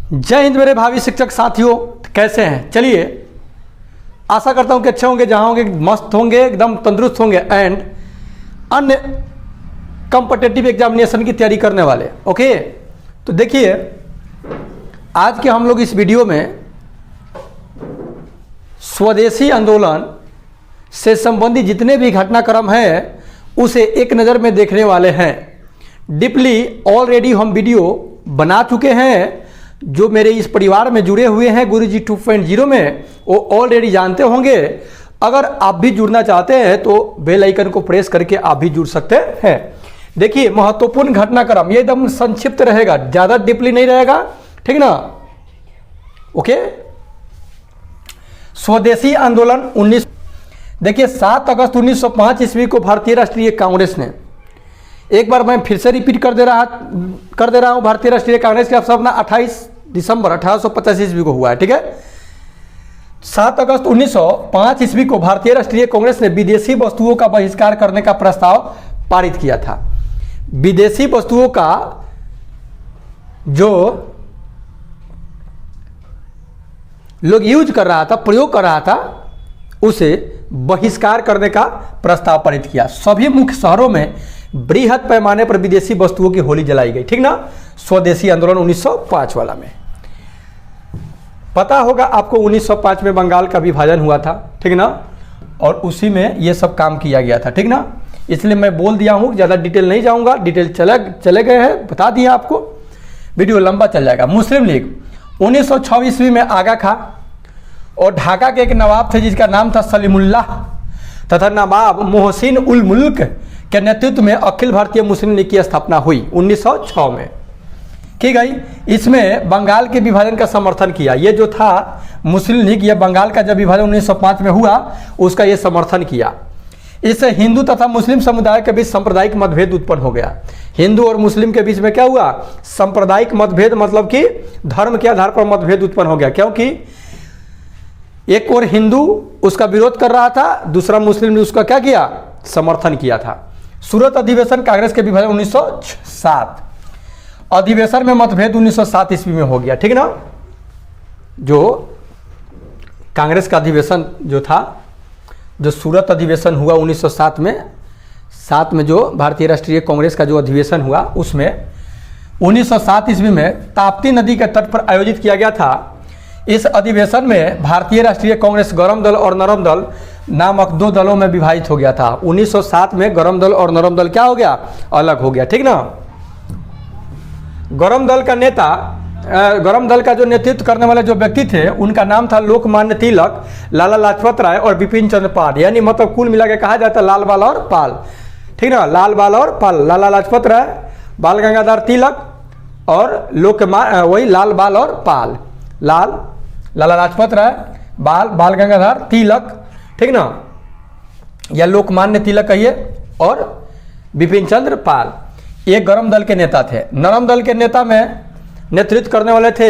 जय हिंद मेरे भावी शिक्षक साथियों, कैसे हैं? चलिए, आशा करता हूं कि अच्छे होंगे, जहां होंगे मस्त होंगे, एकदम तंदुरुस्त होंगे एंड अन्य कॉम्पिटिटिव एग्जामिनेशन की तैयारी करने वाले। ओके, तो देखिए आज के हम लोग इस वीडियो में स्वदेशी आंदोलन से संबंधित जितने भी घटनाक्रम हैं उसे एक नज़र में देखने वाले हैं। डीपली ऑलरेडी हम वीडियो बना चुके हैं। जो मेरे इस परिवार में जुड़े हुए हैं गुरुजी 2.0 में, वो ऑलरेडी जानते होंगे। अगर आप भी जुड़ना चाहते हैं तो बेल आइकन को प्रेस करके आप भी जुड़ सकते हैं। देखिए, महत्वपूर्ण घटनाक्रम ये एकदम संक्षिप्त रहेगा, ज़्यादा डीपली नहीं रहेगा, ठीक ना? ओके, स्वदेशी आंदोलन 19 देखिए 7 अगस्त 1905 ईस्वी को भारतीय राष्ट्रीय कांग्रेस ने, एक बार मैं फिर से रिपीट कर दे रहा हूं, भारतीय राष्ट्रीय कांग्रेस का स्थापना 28 दिसंबर 1885 ईस्वी को हुआ है। ठीक है, 7 अगस्त 1905 ईस्वी को भारतीय राष्ट्रीय कांग्रेस ने विदेशी वस्तुओं का बहिष्कार करने का प्रस्ताव पारित किया था। विदेशी वस्तुओं का जो लोग यूज कर रहा था, प्रयोग कर रहा था, उसे बहिष्कार करने का प्रस्ताव पारित किया। सभी मुख्य शहरों में बृहद पैमाने पर विदेशी वस्तुओं की होली जलाई गई। ठीक ना? स्वदेशी आंदोलन 1905 वाला में पता होगा आपको, 1905 में बंगाल का विभाजन हुआ था, ठीक ना? और उसी में ये सब काम किया गया था, ठीक ना? इसलिए मैं बोल दिया हूँ, ज़्यादा डिटेल नहीं जाऊँगा, डिटेल चले गए हैं, बता दिया आपको, वीडियो लंबा चल जाएगा। मुस्लिम लीग 1906 ईस्वी में आगा खां और ढाका के एक नवाब थे जिसका नाम था सलीमुल्लाह तथा नवाब मोहसिन उल मुल्क के नेतृत्व में अखिल भारतीय मुस्लिम लीग की स्थापना हुई 1906 में की गई। इसमें बंगाल के विभाजन का समर्थन किया। ये जो था मुस्लिम लीग, ये बंगाल का जब विभाजन 1905 में हुआ उसका ये समर्थन किया। इससे हिंदू तथा मुस्लिम समुदाय के बीच सांप्रदायिक मतभेद उत्पन्न हो गया। हिंदू और मुस्लिम के बीच में क्या हुआ? सांप्रदायिक मतभेद, मतलब कि धर्म के आधार पर मतभेद उत्पन्न हो गया, क्योंकि एक और हिंदू उसका विरोध कर रहा था, दूसरा मुस्लिम ने उसका क्या किया? समर्थन किया था। सूरत अधिवेशन कांग्रेस के विभाजन 1907, अधिवेशन में मतभेद 1907 ईस्वी में हो गया। ठीक ना? जो कांग्रेस का अधिवेशन जो था, जो सूरत अधिवेशन हुआ 1907 में, 7 में जो भारतीय राष्ट्रीय कांग्रेस का जो अधिवेशन हुआ उसमें 1907 ईस्वी में ताप्ती नदी के तट पर आयोजित किया गया था। इस अधिवेशन में भारतीय राष्ट्रीय कांग्रेस गरम दल और नरम दल नामक 2 दलों में विभाजित हो गया था। 1907 में गरम दल और नरम दल क्या हो गया? अलग हो गया। ठीक ना? गरम दल का जो नेतृत्व करने वाले जो व्यक्ति थे उनका नाम था लोकमान्य तिलक, लाला लाजपत राय और बिपिन चंद्र पाल। यानी मतलब कुल मिला के कहा जाता है लाल बाल और पाल। ठीक ना? लाल बाल और पाल, लाला लाजपत राय, बाल गंगाधर तिलक और वही लाल बाल और पाल, लाला लाजपत राय, बाल गंगाधर तिलक, ठीक ना? या लोकमान्य तिलक कहिए, और बिपिन चंद्र पाल, ये गरम दल के नेता थे। नरम दल के नेता में नेतृत्व करने वाले थे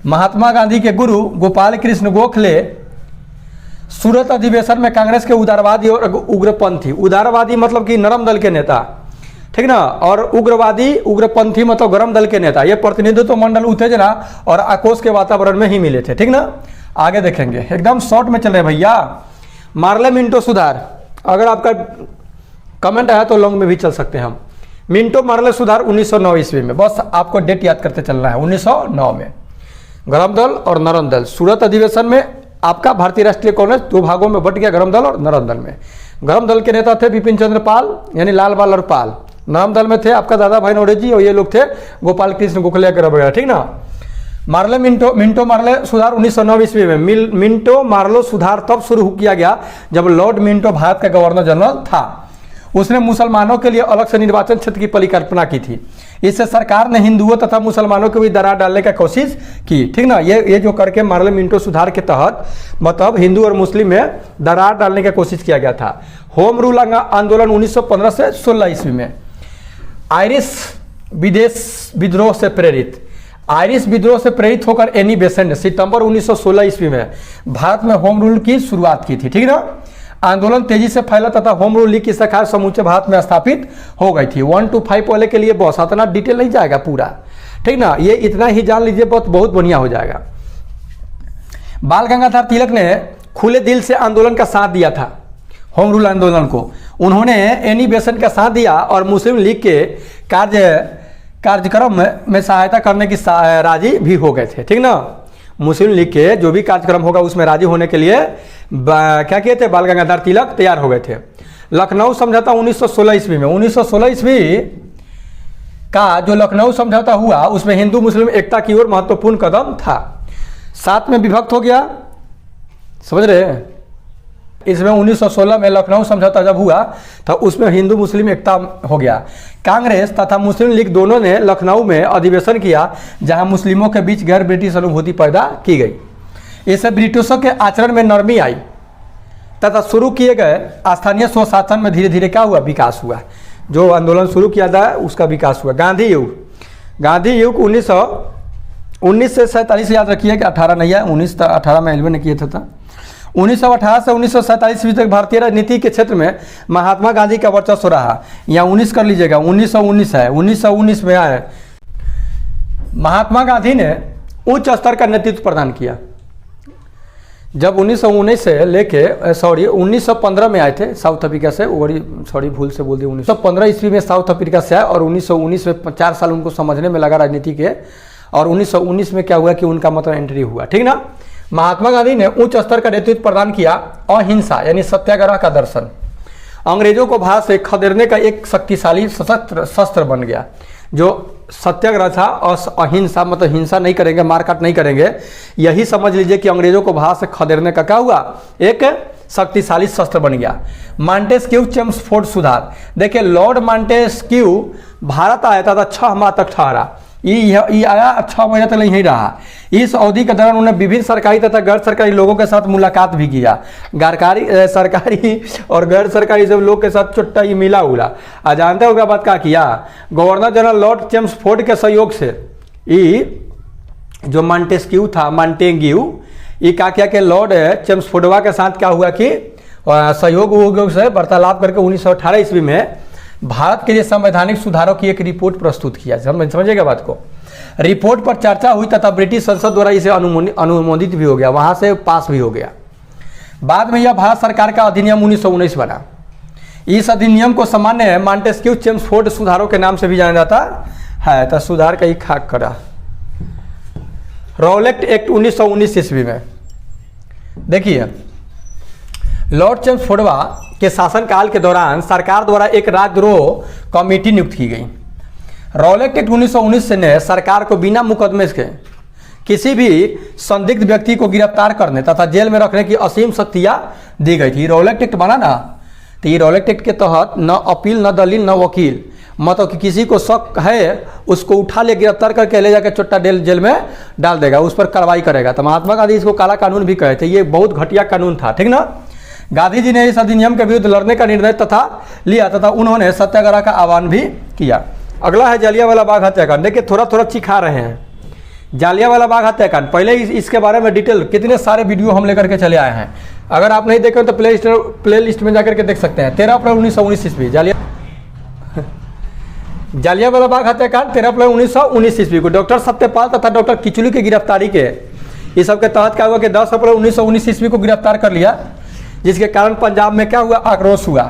महात्मा गांधी के गुरु गोपाल कृष्ण गोखले। सूरत अधिवेशन में कांग्रेस के उदारवादी और उग्रपंथी, उदारवादी मतलब कि नरम दल के नेता, ठीक ना? और उग्रवादी उग्रपंथी मतलब गरम दल के नेता, ये प्रतिनिधित्व मंडल उत्तेजना और आक्रोश के वातावरण में ही मिले थे। ठीक ना? आगे देखेंगे, एकदम शॉर्ट में चल रहे भैया। मार्ले मिंटो सुधार, अगर आपका कमेंट आया तो लॉन्ग में भी चल सकते हैं हम। मिंटो मार्ले सुधार 1909 ईस्वी में, बस आपको डेट याद करते चलना है। 1909 में गरम दल और नरम दल, सूरत अधिवेशन में आपका भारतीय राष्ट्रीय कांग्रेस 2 भागों में बट गया, गरम दल और नरम दल में। गरम दल के नेता थे बिपिन चंद्र पाल, यानी लाल बाल और पाल। नरम दल में थे आपका दादा भाई नौरोजी और ये लोग थे गोपाल कृष्ण गोखले वगैरह। ठीक ना? मार्ले मिंटो मार्ले सुधार 1909 ईस्वी में। मिंटो मार्लो सुधार तब शुरू किया गया जब लॉर्ड मिंटो भारत का गवर्नर जनरल था। उसने मुसलमानों के लिए अलग से निर्वाचन क्षेत्र की परिकल्पना की थी। इससे सरकार ने हिंदुओं तथा मुसलमानों के बीच दरार डालने की कोशिश की। ठीक ना? ये जो करके मार्ले मिंटो सुधार के तहत मतलब हिंदू और मुस्लिम में दरार डालने की कोशिश किया गया था। होम रूल आंदोलन 1915 से 16 ईस्वी में। आयरिश विद्रोह से प्रेरित होकर एनी बेसेंट ने सितंबर 1916 ईस्वी में भारत में होम रूल की शुरुआत की थी। ठीक ना? आंदोलन तेजी से फैला तथा होम रूल लीग की शाखा समूचे भारत में स्थापित हो गई थी। 1 to 5 वाले के लिए बहुत इतना डिटेल नहीं जाएगा पूरा, ठीक ना, ये इतना ही जान लीजिए, बहुत बढ़िया हो जाएगा। बाल गंगाधर तिलक ने खुले दिल से आंदोलन का साथ दिया था, होम रूल आंदोलन को। उन्होंने एनी बेसेंट का साथ दिया और मुस्लिम लीग के कार्यक्रम में सहायता करने की राजी भी हो गए थे, ठीक ना। मुस्लिम लीग के जो भी कार्यक्रम होगा उसमें राजी होने के लिए क्या किए थे, बाल गंगाधर तिलक तैयार हो गए थे। लखनऊ समझौता 1916 ईस्वी में, 1916 ईस्वी का जो लखनऊ समझौता हुआ उसमें हिंदू मुस्लिम एकता की ओर महत्वपूर्ण कदम था। 7 में विभक्त हो गया, समझ रहे हैं। इसमें 1916 में लखनऊ समझौता जब हुआ तो उसमें हिंदू मुस्लिम एकता हो गया। कांग्रेस तथा मुस्लिम लीग दोनों ने लखनऊ में अधिवेशन किया जहां मुस्लिमों के बीच गैर ब्रिटिश अनुभूति पैदा की गई। इससे ब्रिटिशों के आचरण में नरमी आई तथा शुरू किए गए स्थानीय स्वशासन में धीरे धीरे क्या हुआ, विकास हुआ। जो आंदोलन शुरू किया था उसका विकास हुआ। गांधी युग 1947 याद रखिए कि 18 नहीं है, 18 में रेलवे ने किया था। 1918 से 1947 तक भारतीय राजनीति के क्षेत्र में महात्मा गांधी का वर्चस्व रहा। यहाँ 19 कर लीजिएगा, 1919 है, 1919 में आए। महात्मा गांधी ने उच्च स्तर का नेतृत्व प्रदान किया। जब 1919 से लेके 1915 में आए थे साउथ अफ्रीका से, भूल से बोल दिया, 1915 ईस्वी में साउथ अफ्रीका से आए और 1919 में 4 साल उनको समझने में लगा राजनीति के, और 1919 में क्या हुआ कि उनका मतलब एंट्री हुआ, ठीक ना। महात्मा गांधी ने उच्च स्तर का नेतृत्व प्रदान किया। अहिंसा यानी सत्याग्रह का दर्शन अंग्रेजों को भारत से खदेड़ने का एक शक्तिशाली सशस्त्र शस्त्र बन गया। जो सत्याग्रह था और अहिंसा मतलब हिंसा नहीं करेंगे, मारकाट नहीं करेंगे, यही समझ लीजिए कि अंग्रेजों को भारत से खदेड़ने का क्या हुआ, एक शक्तिशाली शस्त्र बन गया। मॉन्टेस्क्यू चेम्सफोर्ड सुधार, देखिए लॉर्ड मॉन्टेस्क्यू भारत आया था 6 माह तक ठहरा। ये आया 6 महीने तक यहीं रहा। इस अवधि के दौरान उन्होंने विभिन्न सरकारी तथा गैर सरकारी लोगों के साथ मुलाकात भी किया। सरकारी और गैर सरकारी सब लोग के साथ चुट्टा ही मिला उला। जानते हो क्या बात क्या किया, गवर्नर जनरल लॉर्ड चेम्सफोर्ड के सहयोग से जो मॉन्टेस्क्यू था, मॉन्टेग्यू, ये क्या किया कि लॉर्ड चेम्सफोर्डवा के साथ क्या हुआ कि सहयोग से वार्तालाप करके 1918 ईस्वी में भारत के लिए संवैधानिक सुधारों की एक रिपोर्ट प्रस्तुत किया। समझिएगा बात को। रिपोर्ट पर चर्चा हुई तथा ब्रिटिश संसद द्वारा इसे अनुमोदित भी हो गया, वहां से पास भी हो गया। बाद में यह भारत सरकार का अधिनियम 1919 बना। इस अधिनियम को सामान्य मॉन्टेस्क्यू चेम्सफोर्ड सुधारों के नाम से भी जाना जाता है। तो सुधार का ही खाक करा। रॉलेट एक्ट 1919 ईस्वी में देखिए, लॉर्ड चेम्सफोर्डवा के शासनकाल के दौरान सरकार द्वारा एक राजद्रोह कमेटी नियुक्त की गई। रॉलेट एक्ट 1919 ने सरकार को बिना मुकदमे के किसी भी संदिग्ध व्यक्ति को गिरफ्तार करने तथा जेल में रखने की असीम शक्तियां दी गई थी। रॉलेट एक्ट बना ना, तो ये रॉलेट एक्ट के तहत न अपील, न दलील, न वकील, मतलब कि किसी को शक है उसको उठा ले, गिरफ्तार करके ले जाकर चोट्टा जेल में डाल देगा, उस पर कार्रवाई करेगा। तो महात्मा गांधी इसको काला कानून भी कहे थे। ये बहुत घटिया कानून था, ठीक ना। गांधी जी ने इस अधिनियम के विरुद्ध लड़ने का निर्णय लिया तथा उन्होंने सत्याग्रह का आह्वान भी किया। अगला है जालियांवाला बाग हत्याकांड। देखिए थोड़ा थोड़ा चिखा रहे हैं जालियांवाला बाग हत्याकांड। पहले इसके बारे में डिटेल कितने सारे वीडियो हम लेकर के चले आए हैं। अगर आप नहीं देखें तो प्ले लिस्ट में जाकर के देख सकते हैं। 13 अप्रैल 1919 ईस्वी जालियांवाला बाग हत्याकांड 13 अप्रैल 1919 ईस्वी को डॉक्टर सत्यपाल तथा डॉक्टर किचलू की गिरफ्तारी के इस सब के तहत क्या हुआ कि 10 अप्रैल 1919 ईस्वी को गिरफ्तार कर लिया, जिसके कारण पंजाब में क्या हुआ, आक्रोश हुआ।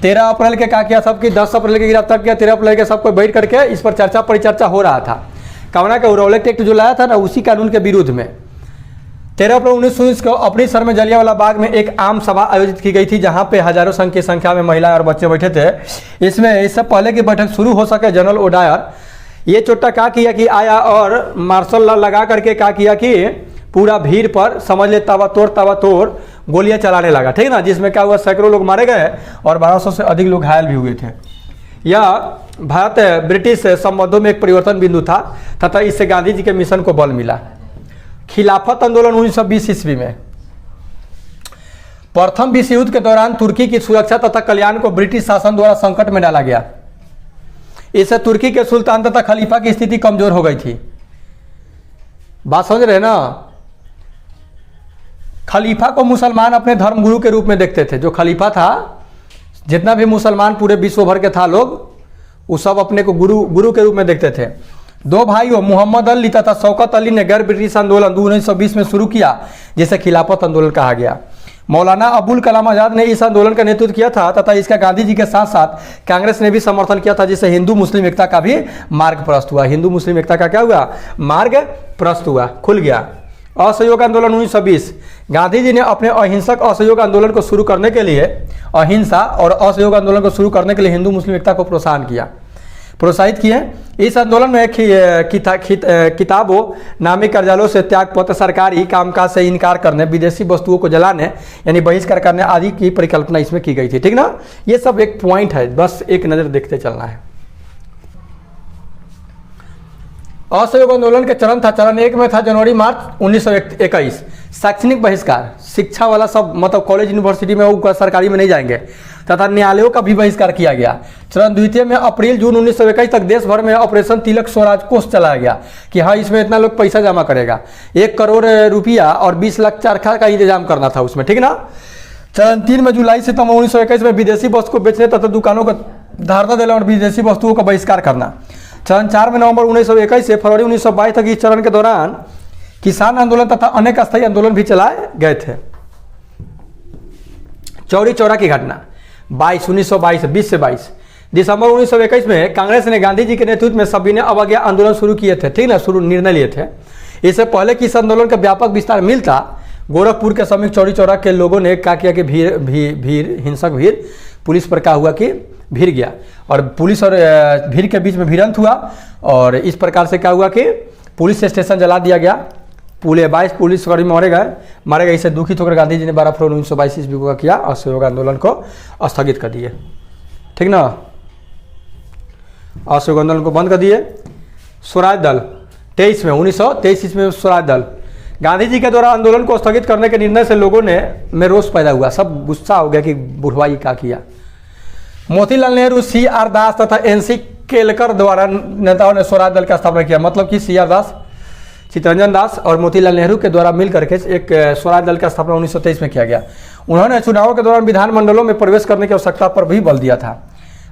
13 अप्रैल के क्या किया सबकी, 10 अप्रैल के गिरफ्तार किया, 13 अप्रैल के सबको बैठ करके इस पर चर्चा परिचर्चा हो रहा था। कवना का रॉलेट एक्ट जो लाया था ना, उसी कानून के विरुद्ध में 13 अप्रैल 1919 को अपनी शहर में जालियांवाला बाग में एक आम सभा आयोजित की गई थी, जहां पे हजारों की संख्या में महिलाएं और बच्चे बैठे थे। इसमें इससे पहले की बैठक शुरू हो सके, जनरल ओडायर ये चोट्टा क्या किया कि आया और मार्शल लॉ लगा करके क्या किया कि पूरा भीड़ पर समझ ले तवा तोड़ गोलियां चलाने लगा, ठीक ना। जिसमें क्या हुआ, सैकड़ों लोग मारे गए और 1200 से अधिक लोग घायल भी हुए थे। यह भारत ब्रिटिश संबंधों में एक परिवर्तन बिंदु था तथा इससे गांधी जी के मिशन को बल मिला। खिलाफत आंदोलन 1920 ईस्वी में प्रथम विश्व युद्ध के दौरान तुर्की की सुरक्षा तथा कल्याण को ब्रिटिश शासन द्वारा संकट में डाला गया। इससे तुर्की के सुल्तान तथा खलीफा की स्थिति कमजोर हो गई थी। बात समझ रहे ना। खलीफा को मुसलमान अपने धर्मगुरु के रूप में देखते थे। जो खलीफा था, जितना भी मुसलमान पूरे विश्व भर के था लोग, वो सब अपने को गुरु के रूप में देखते थे। दो भाइयों मोहम्मद अली तथा शौकत अली ने गैर ब्रिटिश आंदोलन 1920 में शुरू किया, जिसे खिलाफत आंदोलन कहा गया। मौलाना अबुल कलाम आज़ाद ने इस आंदोलन का नेतृत्व किया था तथा इसका गांधी जी के साथ साथ कांग्रेस ने भी समर्थन किया था, जिससे हिंदू मुस्लिम एकता का भी मार्ग प्रशस्त हुआ। हिंदू मुस्लिम एकता का क्या हुआ? मार्ग प्रशस्त हुआ, खुल गया। असहयोग आंदोलन 1920, गांधी जी ने अपने अहिंसक असहयोग आंदोलन को शुरू करने के लिए, अहिंसा और असहयोग आंदोलन को शुरू करने के लिए हिंदू मुस्लिम एकता को प्रोत्साहित किए। इस आंदोलन में किताबों, नामी कार्यालयों से त्यागपत्र, सरकारी कामकाज से इनकार करने, विदेशी वस्तुओं को जलाने यानी बहिष्कार करने आदि की परिकल्पना इसमें की गई थी। ठीक ना, ये सब एक पॉइंट है, बस एक नज़र देखते चलना है। असहयोग आंदोलन के चरण था, चरण 1 में था जनवरी मार्च 1921 शैक्षणिक बहिष्कार, शिक्षा वाला सब मतलब कॉलेज यूनिवर्सिटी में वो सरकारी में नहीं जाएंगे, तथा न्यायालयों का भी बहिष्कार किया गया। चरण द्वितीय में अप्रैल जून 1921 तक देश भर में ऑपरेशन तिलक स्वराज कोष चलाया गया कि हाँ इसमें इतना लोग पैसा जमा करेगा, 1 करोड़ रुपया और 20 लाख चरखा का इंतजाम करना था उसमें। ठीक ना। चरण 3 में जुलाई सितंबर 1921 में विदेशी वस्तु को बेचने तथा दुकानों को धारणा देना और विदेशी वस्तुओं का बहिष्कार करना। चरण 4 में नवंबर 1921 से फरवरी 1922 तक इस चरण के दौरान किसान आंदोलन तथा अनेक अस्थायी आंदोलन भी चलाए गए थे। चौरी चौरा की घटना 20 से 22 दिसंबर 1921 में कांग्रेस ने गांधी जी के नेतृत्व में सभी ने अवज्ञा आंदोलन शुरू किए थे। ठीक ना, निर्णय लिए थे। इससे पहले कि इस आंदोलन का व्यापक विस्तार मिलता, गोरखपुर के समीप चौरी चौरा के लोगों ने क्या किया कि हिंसक भीड़ पुलिस पर क्या हुआ कि भिड़ गया और पुलिस और भीड़ के बीच में भिड़ंत हुआ और इस प्रकार से क्या हुआ कि पुलिस स्टेशन जला दिया गया। पूरे 22 पुलिसकर्मी मारे गए। इससे दुखित होकर गांधी जी ने 12 फरवरी 1922 ईस्वी को किया, असहयोग आंदोलन को स्थगित कर दिए। ठीक ना, असहयोग आंदोलन को बंद कर दिए। स्वराज दल 1923 ईस्वी में स्वराज दल, गांधी जी के द्वारा आंदोलन को स्थगित करने के निर्णय से लोगों में रोष पैदा हुआ। सब गुस्सा हो गया कि बुढ़वाई क्या किया। मोतीलाल नेहरू, CR दास तथा NC केलकर द्वारा नेताओं ने स्वराज दल का स्थापना किया। मतलब कि CR दास, चित्तरंजन दास और मोतीलाल नेहरू के द्वारा मिलकर के एक स्वराज दल का स्थापना 1923 में किया गया। उन्होंने चुनावों के दौरान विधानमंडलों में प्रवेश करने की आवश्यकता पर भी बल दिया था।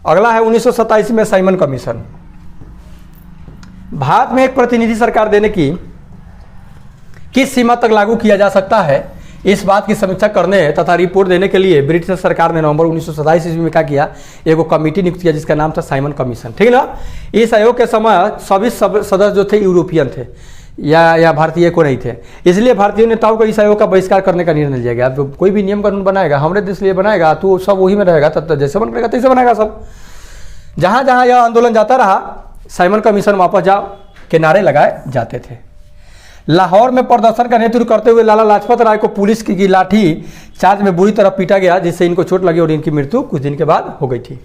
अगला है 1927 में साइमन कमीशन। भारत में एक प्रतिनिधि सरकार देने की किस सीमा तक लागू किया जा सकता है, इस बात की समीक्षा करने तथा रिपोर्ट देने के लिए ब्रिटिश सरकार ने नवंबर 1927 ईस्वी में क्या किया, एक कमेटी नियुक्त किया जिसका नाम था साइमन कमीशन। ठीक ना। इस आयोग के समय सभी सदस्य जो थे यूरोपियन थे या भारतीय को नहीं थे, इसलिए भारतीय नेताओं को इस आयोग का बहिष्कार करने का निर्णय लिया गया। तो कोई भी नियम कानून बनाएगा हमारे देश लिए बनाएगा तो सब वही में रहेगा, तब जैसे मन करेगा तैसे बनाएगा। सब जहाँ जहाँ यह आंदोलन जाता रहा साइमन कमीशन वापस जाओ के नारे लगाए जाते थे। लाहौर में प्रदर्शन का नेतृत्व करते हुए लाला लाजपत राय को पुलिस की लाठी चार्ज में बुरी तरह पीटा गया, जिससे इनको चोट लगी और इनकी मृत्यु कुछ दिन के बाद हो गई थी।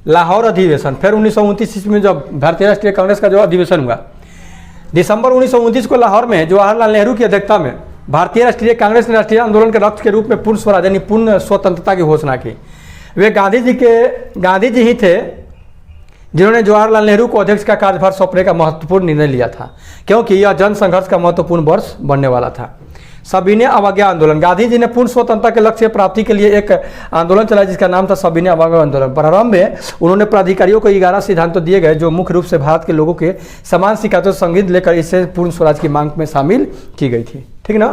लाहौर अधिवेशन, फिर 1929 ईस्वी में जब भारतीय राष्ट्रीय कांग्रेस का जो अधिवेशन हुआ, दिसंबर 1929 को लाहौर में जवाहरलाल नेहरू की अध्यक्षता में भारतीय राष्ट्रीय कांग्रेस ने राष्ट्रीय आंदोलन के रक्त के रूप में पूर्ण स्वराज यानी पूर्ण स्वतंत्रता की घोषणा की। वे गांधी जी ही थे जिन्होंने जवाहरलाल नेहरू को अध्यक्ष का कार्यभार सौंपने का महत्वपूर्ण निर्णय लिया था, क्योंकि यह जन संघर्ष का महत्वपूर्ण वर्ष बनने वाला था। सविनय अवज्ञा आंदोलन, गांधी जी ने पूर्ण स्वतंत्रता के लक्ष्य प्राप्ति के लिए एक आंदोलन चलाया जिसका नाम था सविनय अवज्ञा आंदोलन। प्रारंभ में उन्होंने प्राधिकारियों को 11 सिद्धांत दिए गए जो मुख्य रूप से भारत के लोगों के समान शिकायतों से संगीत लेकर इसे पूर्ण स्वराज की मांग में शामिल की गई थी। ठीक ना।